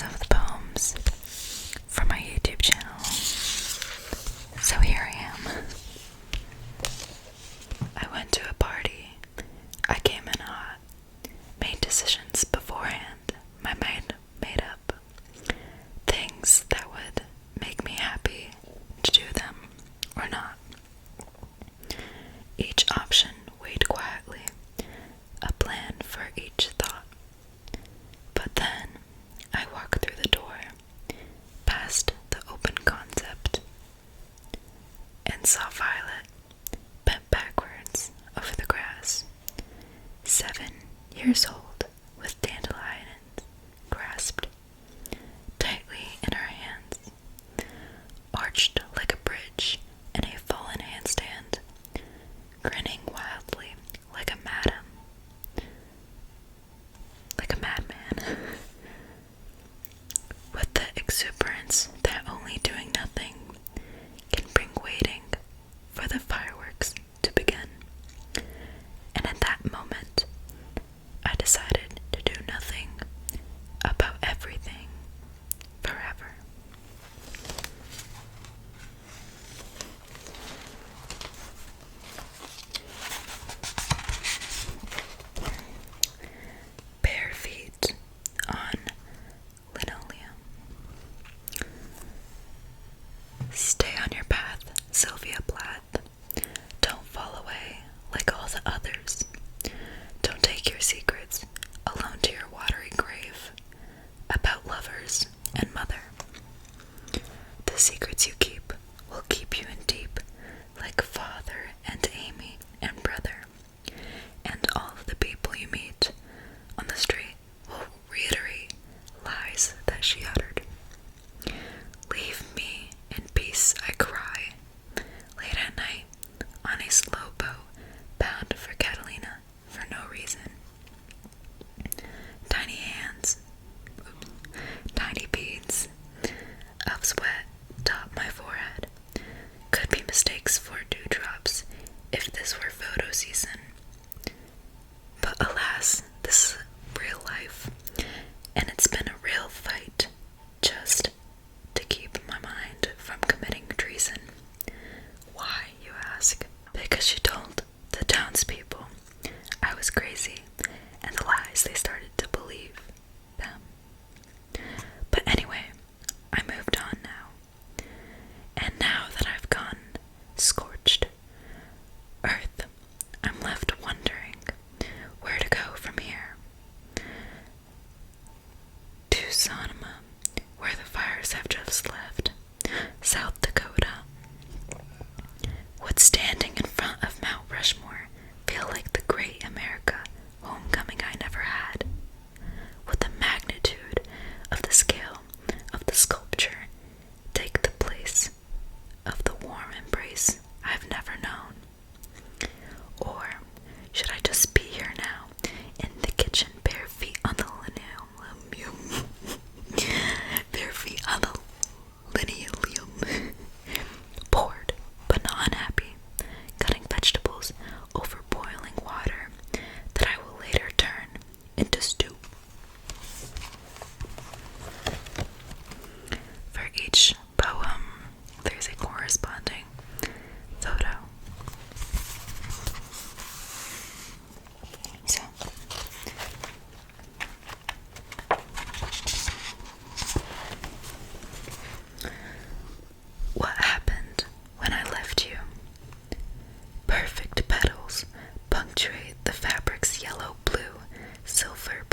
pages of the poems for my YouTube channel. So here I am. I went to a party. I came in hot. Made decisions beforehand. My mind made up things that would make me happy to do them or not. Each option weighed quietly, a plan for each thought. But then I walked through the door, past the open concept, and saw Violet bent backwards over the grass, 7 years old, with dandelions grasped tightly in her hands, arched like a bridge in a fallen handstand, grinning wildly like a madman, with the exuberance that only doing nothing can bring, waiting for the fireworks to begin. And at that moment, I decided to do nothing about everything forever. Bare feet on linoleum. Stay on your path, Sylvia Plath. Don't fall away like all the others. Don't take your secrets alone to your watery grave about lovers and mother. The secrets you keep will keep you in deep, like father and Amy and brother. And all of the people you meet on the street will reiterate lies that she uttered. Leave me in peace, I cry, late at night on a slow boat bound for Catalina for no reason. Tiny hands, tiny beads of sweat top my forehead. Could be mistakes for dewdrops if this were photo season. But alas, this is real life, and it's been a real fight just to keep my mind from committing treason. Why, you ask? Because she told the townspeople I was crazy, and the lies they started to believe them. But anyway, I moved on now. And now that I've gone scorched earth, I'm left wondering where to go from here. To Sonoma, where the fires have just left. South Dakota. Would standing in front of Mount Rushmore feel like the great America homecoming I never had? Would the magnitude of the scale of the sculpture take the place of the warm embrace I've never known? Or should I just be here now, in the kitchen, bare feet on the linoleum, bare feet on the linoleum, bored but not unhappy, cutting vegetables over boiling water that I will later turn into stew? For each poem, there's a corresponding photo. So, what happened when I left you? Perfect petals punctuate the fabric's yellow, blue, silver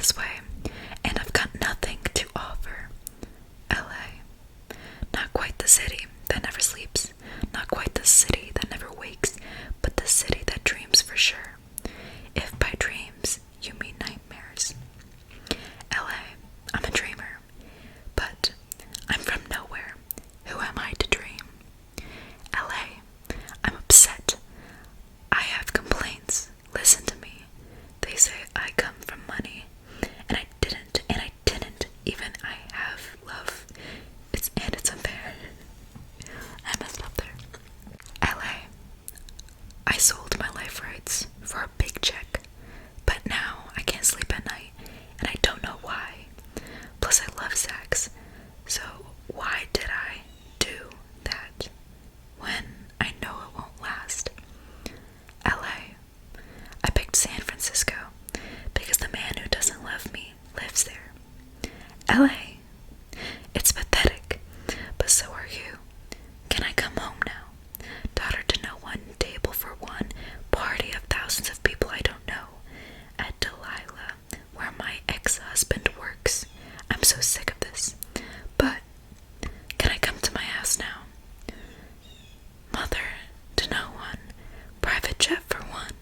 this way, and I've got nothing to offer. LA. Not quite the city that never sleeps, not quite the city that never wakes, but the city that dreams for sure. If by dreams you mean nightmares. LA, I'm a dreamer, but I'm from nowhere. Who am I to dream? LA, I'm upset. I have complaints. Listen to me. They say I come from money, and I didn't even I have love. It's unfair. I messed up there. LA, I sold my life rights for a big check, but now I can't sleep at night, and I don't know why. Plus I love sex, so why did I do that when I know it won't last? LA, I picked San Francisco because the man who doesn't love me lives there. LA, it's pathetic, but so are you. Can I come home now? Daughter to no one, table for one, party of thousands of people I don't know. At Delilah, where my ex-husband works. I'm so sick of this. But can I come to my house now? Mother to no one, private jet for one.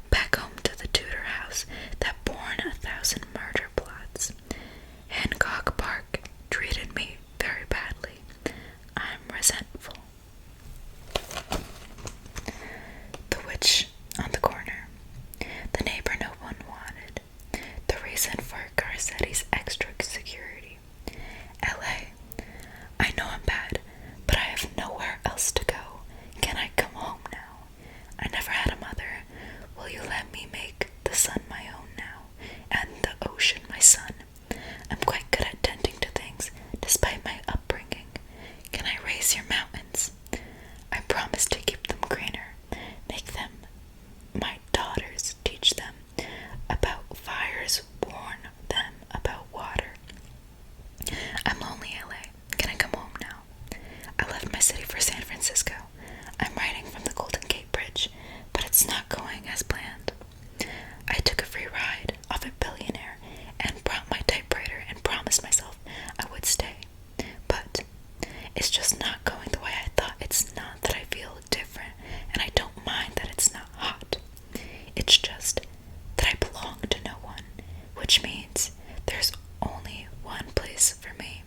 Back home to the Tudor house that borne 1,000 murder plots. Hancock Park treated me very badly. I'm resentful. The witch on the corner. The neighbor no one wanted. The reason for Garcetti's extra security. LA, I know I'm bad, but I have nowhere else to go. Can I come home now? I never had a mother. Will you let me make the sun my own now, and the ocean my son? I'm quite good at tending to things, despite my upbringing. Can I raise your mountains? I promise to keep them greener, make them my daughters, teach them about fires, warn them about water. I'm lonely, LA. Can I come home now? I left my city for San Francisco. I'm riding from the Golden Gate Bridge, but it's not going as planned. I took a free ride off a billionaire and brought my typewriter and promised myself I would stay. But it's just not going the way I thought. It's not that I feel different, and I don't mind that it's not hot. It's just that I belong to no one, which means there's only one place for me.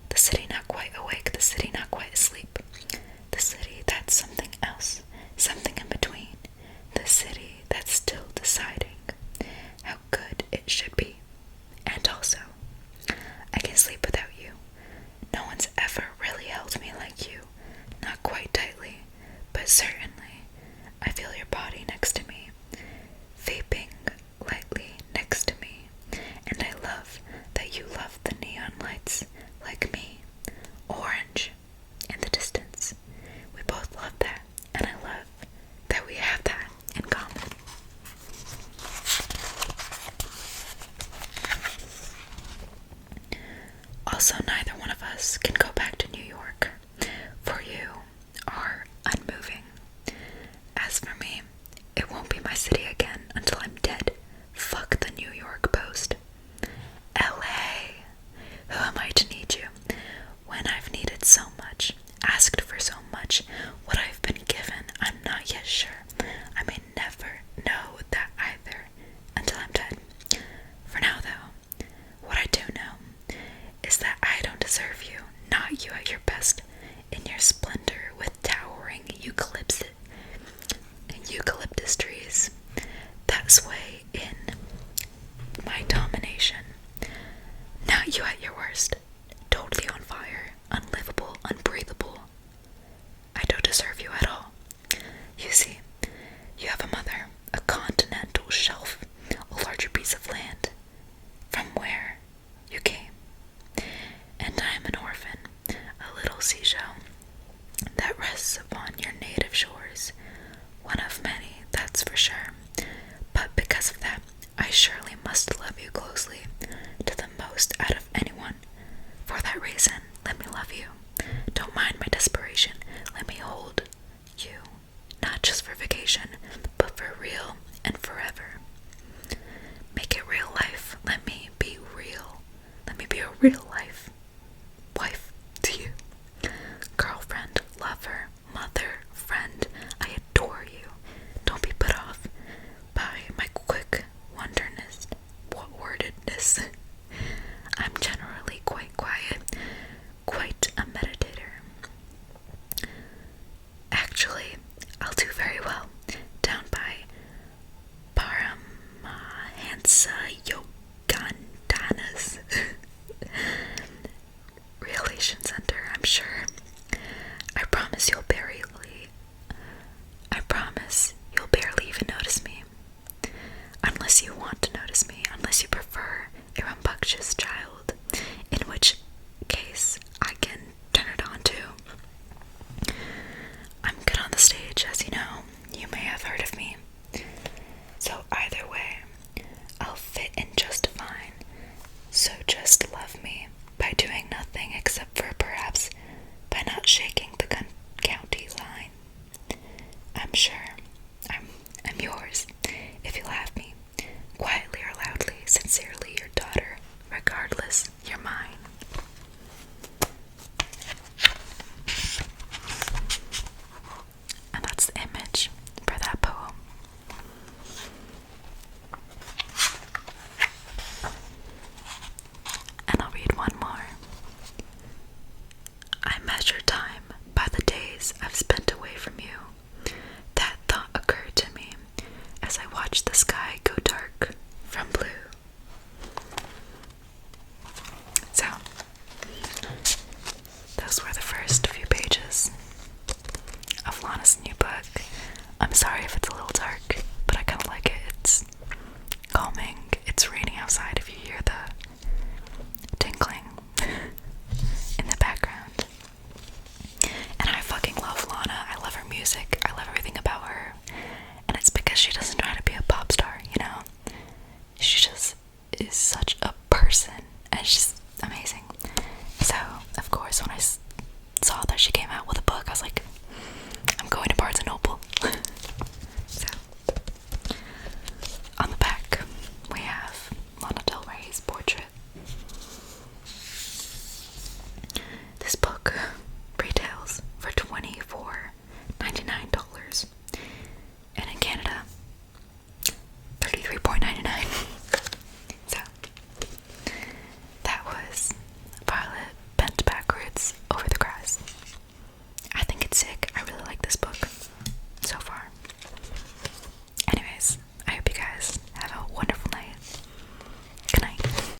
The city not quite awake, the city not quite asleep. The city that's something else, something in between. The city that's still deciding how good it should be. And also, I can sleep without you. No one's ever really held me like you. Not quite tightly, but certainly. I feel your body next to me, vaping lightly next to me. And I love that you love the neon lights like me. Orange in the distance. We both love that, and I love that we have that in common. Also, neither one of us can go back to New York, for you are unmoving. As for me, it won't be my city again until I'm dead. Fuck the New York Post. LA, who am I to need you when I've needed so much, asked for so much? What I've been given, I'm not yet sure. I may never know that either until I'm dead. For now, though, what I do know is that I don't deserve you, not you at your best, in your splendor with towering eucalyptus trees that sway in my domination. Not you at your worst, totally on fire, unlivable, unbreathable. I don't deserve you at all. You see, you have a mother, a continental shelf, a larger piece of land from where you came. And I am an orphan, a little seashell that rests upon your native shores. One of many, that's for sure. But because of that, I surely must love you closely, to the most out of anyone. For that reason, let me love you. Don't mind my desperation. Let me hold you, not just for vacation, but for real and forever. Make it real life. friend. I adore you. Don't be put off by my quick wordedness. I'm generally quite quiet, quite a meditator. Actually, I'll do very well down by Paramahansa Yogandanas Relation Center, I'm sure. I promise you'll barely even notice me. Unless you want to notice me, unless you prefer a rambunctious child, in which case I can turn it on too. I'm good on the stage, as you know. You may have heard of me. So either way, I'll fit in just fine. So just love me by doing nothing except for perhaps by not shaking the county line. I'm sure I'm yours if you'll have me, quietly or loudly, sincerely your daughter, regardless, you're mine. And that's the image for that poem. And I'll read one more. I measure time by the days I've spent away from you. That thought occurred to me as I watched the sky go dark from blue. So, those were the first few pages of Lana's new book. I'm sorry if it's a little dark, but I kind of like it. It's calming. It's raining outside if you hear the tinkling in the background. And I fucking love Lana. I love her music. I love everything about her. And it's because she doesn't try to be a pop star, you know? She just is such a person. And she's amazing. So, of course, when I saw that she came out with a book, I was like, I'm going to Barnes & Noble.